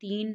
3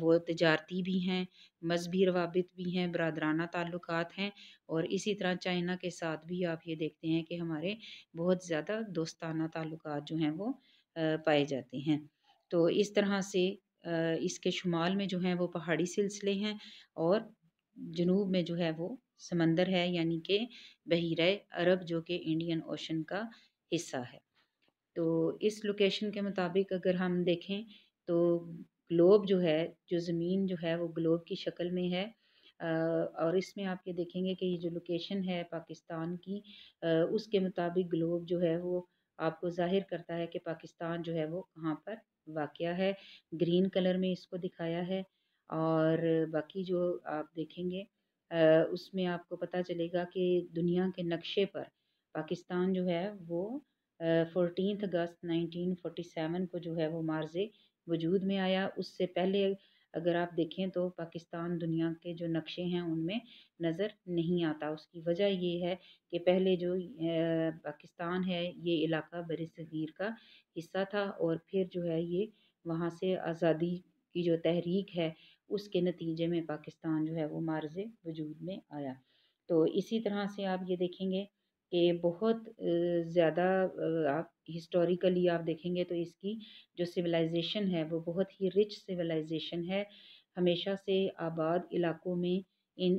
وہ تجارتی بھی ہیں، مذہبی روابط بھی ہیں، برادرانہ تعلقات ہیں، اور اسی طرح چائنا کے ساتھ بھی آپ یہ دیکھتے ہیں کہ ہمارے بہت زیادہ دوستانہ تعلقات جو ہیں وہ پائے جاتے ہیں۔ تو اس طرح سے اس کے شمال میں جو ہیں وہ پہاڑی سلسلے ہیں، اور جنوب میں جو ہے وہ سمندر ہے، یعنی کہ بحیرہ عرب جو کہ انڈین اوشن کا حصہ ہے۔ تو اس لوکیشن کے مطابق اگر ہم دیکھیں تو گلوب جو ہے، جو زمین جو ہے وہ گلوب کی شکل میں ہے، اور اس میں آپ یہ دیکھیں گے کہ یہ جو لوکیشن ہے پاکستان کی، اس کے مطابق گلوب جو ہے وہ آپ کو ظاہر کرتا ہے کہ پاکستان جو ہے وہ کہاں پر واقع ہے۔ گرین کلر میں اس کو دکھایا ہے، اور باقی جو آپ دیکھیں گے اس میں آپ کو پتہ چلے گا کہ دنیا کے نقشے پر پاکستان جو ہے وہ 14 اگست 1947 کو جو ہے وہ مارز وجود میں آیا۔ اس سے پہلے اگر آپ دیکھیں تو پاکستان دنیا کے جو نقشے ہیں ان میں نظر نہیں آتا۔ اس کی وجہ یہ ہے کہ پہلے جو پاکستان ہے یہ علاقہ بر صغیر کا حصہ تھا، اور پھر جو ہے یہ وہاں سے آزادی کی جو تحریک ہے اس کے نتیجے میں پاکستان جو ہے وہ مارز وجود میں آیا۔ تو اسی طرح سے آپ یہ دیکھیں گے کہ بہت زیادہ آپ ہسٹوریکلی آپ دیکھیں گے تو اس کی جو سویلائزیشن ہے وہ بہت ہی رچ سویلائزیشن ہے۔ ہمیشہ سے آباد علاقوں میں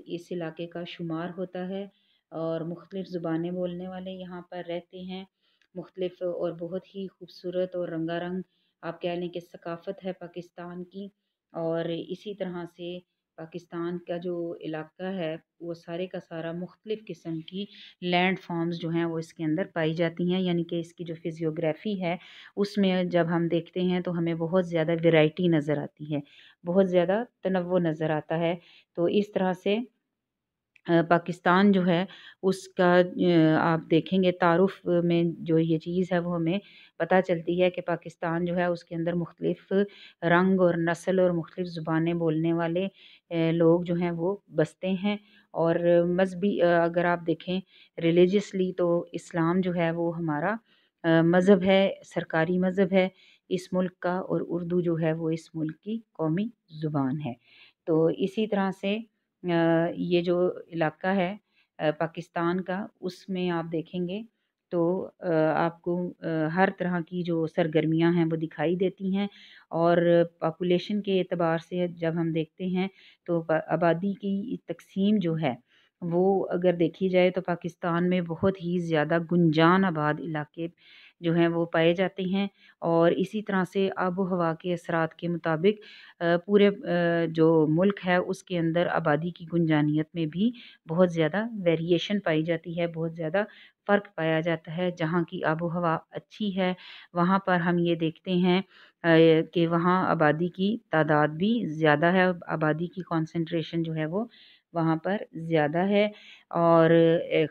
اس علاقے کا شمار ہوتا ہے، اور مختلف زبانیں بولنے والے یہاں پر رہتے ہیں، مختلف اور بہت ہی خوبصورت اور رنگا رنگ آپ کہہ لیں کہ ثقافت ہے پاکستان کی۔ اور اسی طرح سے پاکستان کا جو علاقہ ہے وہ سارے کا سارا مختلف قسم کی لینڈ فارمز جو ہیں وہ اس کے اندر پائی جاتی ہیں، یعنی کہ اس کی جو فزیوگرافی ہے اس میں جب ہم دیکھتے ہیں تو ہمیں بہت زیادہ ویرائٹی نظر آتی ہے، بہت زیادہ تنوع نظر آتا ہے۔ تو اس طرح سے پاکستان جو ہے اس کا آپ دیکھیں گے تعارف میں جو یہ چیز ہے وہ ہمیں پتہ چلتی ہے کہ پاکستان جو ہے اس کے اندر مختلف رنگ اور نسل اور مختلف زبانیں بولنے والے لوگ جو ہیں وہ بستے ہیں۔ اور مذہبی اگر آپ دیکھیں ریلیجیسلی تو اسلام جو ہے وہ ہمارا مذہب ہے، سرکاری مذہب ہے اس ملک کا، اور اردو جو ہے وہ اس ملک کی قومی زبان ہے۔ تو اسی طرح سے یہ جو علاقہ ہے پاکستان کا، اس میں آپ دیکھیں گے تو آپ کو ہر طرح کی جو سرگرمیاں ہیں وہ دکھائی دیتی ہیں، اور پاپولیشن کے اعتبار سے جب ہم دیکھتے ہیں تو آبادی کی تقسیم جو ہے وہ اگر دیکھی جائے تو پاکستان میں بہت ہی زیادہ گنجان آباد علاقے جو ہیں وہ پائے جاتے ہیں، اور اسی طرح سے آب و ہوا کے اثرات کے مطابق پورے جو ملک ہے اس کے اندر آبادی کی گنجانیت میں بھی بہت زیادہ ویریشن پائی جاتی ہے، بہت زیادہ فرق پایا جاتا ہے۔ جہاں کی آب و ہوا اچھی ہے وہاں پر ہم یہ دیکھتے ہیں کہ وہاں آبادی کی تعداد بھی زیادہ ہے، آبادی کی کانسنٹریشن جو ہے وہ وہاں پر زیادہ ہے۔ اور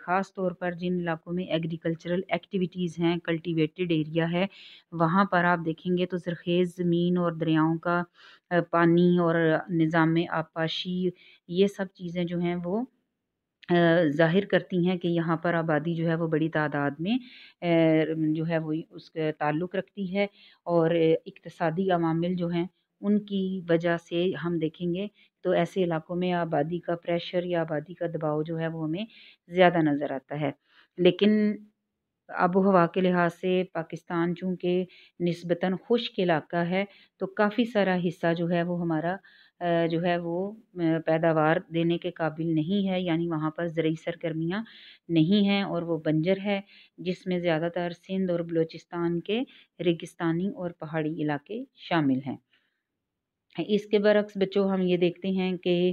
خاص طور پر جن علاقوں میں ایگریکلچرل ایکٹیویٹیز ہیں، کلٹیویٹڈ ایریا ہے، وہاں پر آپ دیکھیں گے تو زرخیز زمین اور دریاؤں کا پانی اور نظام آبپاشی، یہ سب چیزیں جو ہیں وہ ظاہر کرتی ہیں کہ یہاں پر آبادی جو ہے وہ بڑی تعداد میں جو ہے وہ اس کا تعلق رکھتی ہے، اور اقتصادی عوامل جو ہیں ان کی وجہ سے ہم دیکھیں گے تو ایسے علاقوں میں آبادی کا پریشر یا آبادی کا دباؤ جو ہے وہ ہمیں زیادہ نظر آتا ہے۔ لیکن آب و ہوا کے لحاظ سے پاکستان چونکہ نسبتاً خشک علاقہ ہے تو کافی سارا حصہ جو ہے وہ ہمارا جو ہے وہ پیداوار دینے کے قابل نہیں ہے، یعنی وہاں پر زرعی سرگرمیاں نہیں ہیں، اور وہ بنجر ہے جس میں زیادہ تر سندھ اور بلوچستان کے ریگستانی اور پہاڑی علاقے شامل ہیں۔ اس کے برعکس بچوں ہم یہ دیکھتے ہیں کہ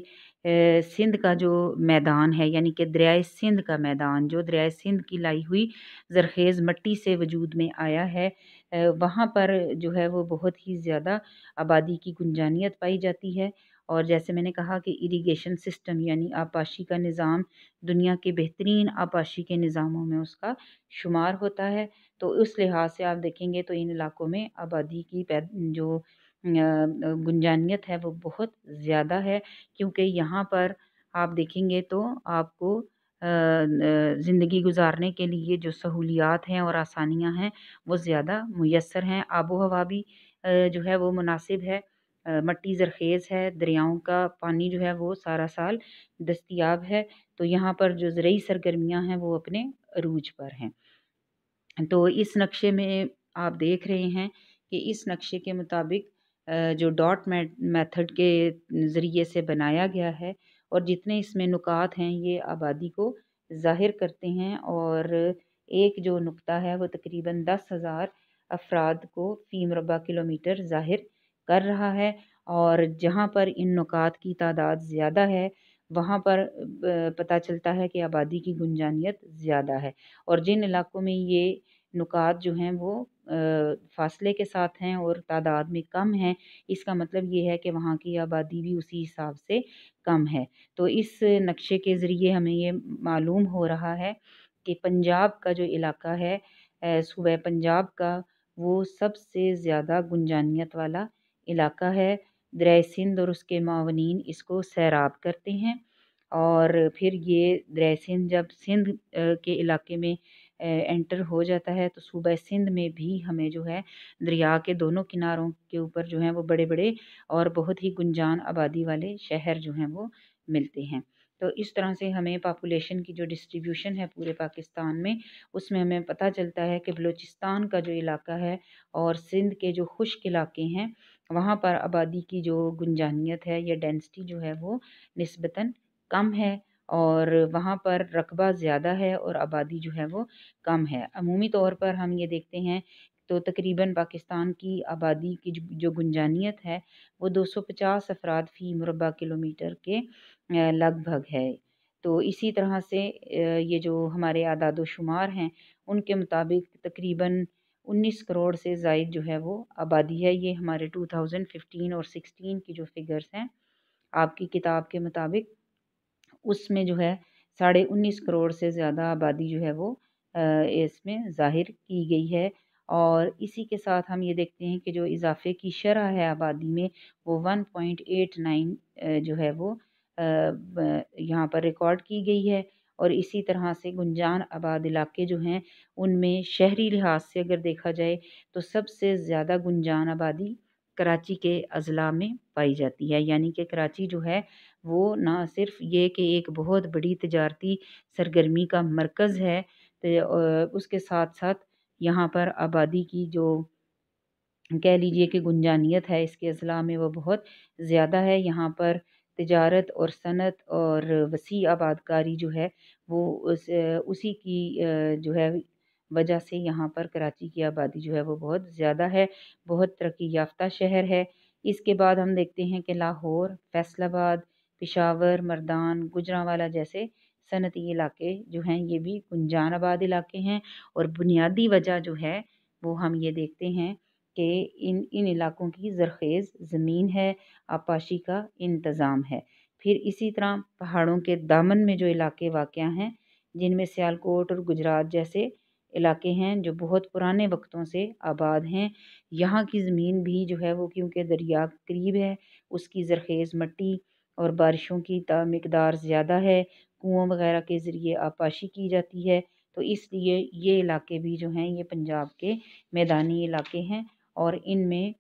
سندھ کا جو میدان ہے، یعنی کہ دریائے سندھ کا میدان جو دریائے سندھ کی لائی ہوئی زرخیز مٹی سے وجود میں آیا ہے، وہاں پر جو ہے وہ بہت ہی زیادہ آبادی کی گنجانیت پائی جاتی ہے۔ اور جیسے میں نے کہا کہ اریگیشن سسٹم یعنی آبپاشی کا نظام دنیا کے بہترین آبپاشی کے نظاموں میں اس کا شمار ہوتا ہے۔ تو اس لحاظ سے آپ دیکھیں گے تو ان علاقوں میں آبادی کی جو گنجانیت ہے وہ بہت زیادہ ہے، کیونکہ یہاں پر آپ دیکھیں گے تو آپ کو زندگی گزارنے کے لیے جو سہولیات ہیں اور آسانیاں ہیں وہ زیادہ میسر ہیں، آب و ہوا بھی جو ہے وہ مناسب ہے، مٹی زرخیز ہے، دریاؤں کا پانی جو ہے وہ سارا سال دستیاب ہے، تو یہاں پر جو زرعی سرگرمیاں ہیں وہ اپنے عروج پر ہیں۔ تو اس نقشے میں آپ دیکھ رہے ہیں کہ اس نقشے کے مطابق جو ڈاٹ میتھڈ کے ذریعے سے بنایا گیا ہے اور جتنے اس میں نکات ہیں یہ آبادی کو ظاہر کرتے ہیں، اور ایک جو نقطہ ہے وہ تقریباً 10,000 افراد کو فی مربع کلومیٹر ظاہر کر رہا ہے، اور جہاں پر ان نکات کی تعداد زیادہ ہے وہاں پر پتہ چلتا ہے کہ آبادی کی گنجانیت زیادہ ہے، اور جن علاقوں میں یہ نکات جو ہیں وہ فاصلے کے ساتھ ہیں اور تعداد میں کم ہیں، اس کا مطلب یہ ہے کہ وہاں کی آبادی بھی اسی حساب سے کم ہے۔ تو اس نقشے کے ذریعے ہمیں یہ معلوم ہو رہا ہے کہ پنجاب کا جو علاقہ ہے، صوبہ پنجاب کا، وہ سب سے زیادہ گنجانیت والا علاقہ ہے۔ دریائے سندھ اور اس کے معاونین اس کو سیراب کرتے ہیں، اور پھر یہ دریائے سندھ جب سندھ کے علاقے میں انٹر ہو جاتا ہے تو صوبہ سندھ میں بھی ہمیں جو ہے دریا کے دونوں کناروں کے اوپر جو ہیں وہ بڑے بڑے اور بہت ہی گنجان آبادی والے شہر جو ہیں وہ ملتے ہیں۔ تو اس طرح سے ہمیں پاپولیشن کی جو ڈسٹریبیوشن ہے پورے پاکستان میں، اس میں ہمیں پتہ چلتا ہے کہ بلوچستان کا جو علاقہ ہے اور سندھ کے جو خشک علاقے ہیں وہاں پر آبادی کی جو گنجانیت ہے یا ڈینسٹی جو ہے وہ نسبتاً کم ہے، اور وہاں پر رقبہ زیادہ ہے اور آبادی جو ہے وہ کم ہے۔ عمومی طور پر ہم یہ دیکھتے ہیں تو تقریباً پاکستان کی آبادی کی جو گنجانیت ہے وہ 250 افراد فی مربع کلومیٹر کے لگ بھگ ہے۔ تو اسی طرح سے یہ جو ہمارے اعداد و شمار ہیں ان کے مطابق تقریباً 19 کروڑ سے زائد جو ہے وہ آبادی ہے۔ یہ ہمارے 2015 اور 16 کی جو فگرز ہیں آپ کی کتاب کے مطابق، اس میں جو ہے 19.5 کروڑ سے زیادہ آبادی جو ہے وہ اس میں ظاہر کی گئی ہے، اور اسی کے ساتھ ہم یہ دیکھتے ہیں کہ جو اضافے کی شرح ہے آبادی میں وہ 1.89 جو ہے وہ یہاں پر ریکارڈ کی گئی ہے، اور اسی طرح سے گنجان آباد علاقے جو ہیں ان میں شہری لحاظ سے اگر دیکھا جائے تو سب سے زیادہ گنجان آبادی کراچی کے اضلاع میں پائی جاتی ہے، یعنی کہ کراچی جو ہے وہ نہ صرف یہ کہ ایک بہت بڑی تجارتی سرگرمی کا مرکز ہے، اس کے ساتھ ساتھ یہاں پر آبادی کی جو کہہ لیجئے کہ گنجانیت ہے اس کے اضلاع میں وہ بہت زیادہ ہے۔ یہاں پر تجارت اور صنعت اور وسیع آبادکاری جو ہے وہ اسی کی جو ہے وجہ سے یہاں پر کراچی کی آبادی جو ہے وہ بہت زیادہ ہے، بہت ترقی یافتہ شہر ہے۔ اس کے بعد ہم دیکھتے ہیں کہ لاہور، فیصل آباد، پشاور، مردان، گجرانوالہ جیسے صنعتی علاقے جو ہیں یہ بھی گنجان آباد علاقے ہیں، اور بنیادی وجہ جو ہے وہ ہم یہ دیکھتے ہیں کہ ان علاقوں کی زرخیز زمین ہے، آبپاشی کا انتظام ہے۔ پھر اسی طرح پہاڑوں کے دامن میں جو علاقے واقع ہیں جن میں سیالکوٹ اور گجرات جیسے علاقے ہیں جو بہت پرانے وقتوں سے آباد ہیں، یہاں کی زمین بھی جو ہے وہ کیونکہ دریا قریب ہے اس کی زرخیز مٹی اور بارشوں کی مقدار زیادہ ہے، کنوؤں وغیرہ کے ذریعے آبپاشی کی جاتی ہے، تو اس لیے یہ علاقے بھی جو ہیں یہ پنجاب کے میدانی علاقے ہیں، اور ان میں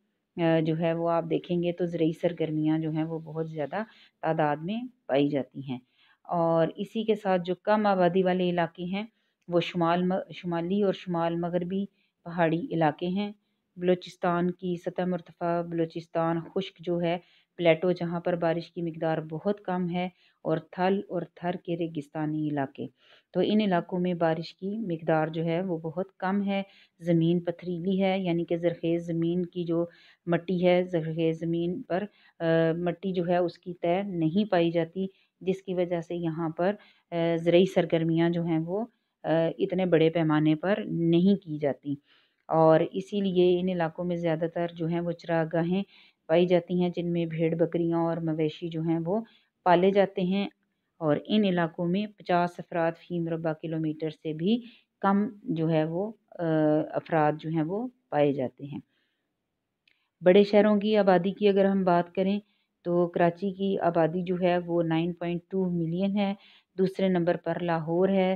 جو ہے وہ آپ دیکھیں گے تو زرعی سرگرمیاں جو ہیں وہ بہت زیادہ تعداد میں پائی جاتی ہیں۔ اور اسی کے ساتھ جو کم آبادی والے علاقے ہیں وہ شمالی اور شمال مغربی پہاڑی علاقے ہیں۔ بلوچستان کی سطح مرتفع، بلوچستان خشک جو ہے پلیٹو جہاں پر بارش کی مقدار بہت کم ہے، اور تھل اور تھر کے ریگستانی علاقے، تو ان علاقوں میں بارش کی مقدار جو ہے وہ بہت کم ہے، زمین پتھریلی ہے، یعنی کہ زرخیز زمین کی جو مٹی ہے، زرخیز زمین پر مٹی جو ہے اس کی تہ نہیں پائی جاتی، جس کی وجہ سے یہاں پر زرعی سرگرمیاں جو ہیں وہ اتنے بڑے پیمانے پر نہیں کی جاتی، اور اسی لیے ان علاقوں میں زیادہ تر جو ہیں وہ چراگاہیں پائی جاتی ہیں جن میں بھیڑ بکریاں اور مویشی جو ہیں وہ پالے جاتے ہیں، اور ان علاقوں میں 50 افراد فی مربع کلومیٹر سے بھی کم جو ہے وہ افراد جو ہیں وہ پائے جاتے ہیں۔ بڑے شہروں کی آبادی کی اگر ہم بات کریں تو کراچی کی آبادی جو ہے وہ 9.2 ملین ہے، دوسرے نمبر پر لاہور ہے،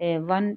1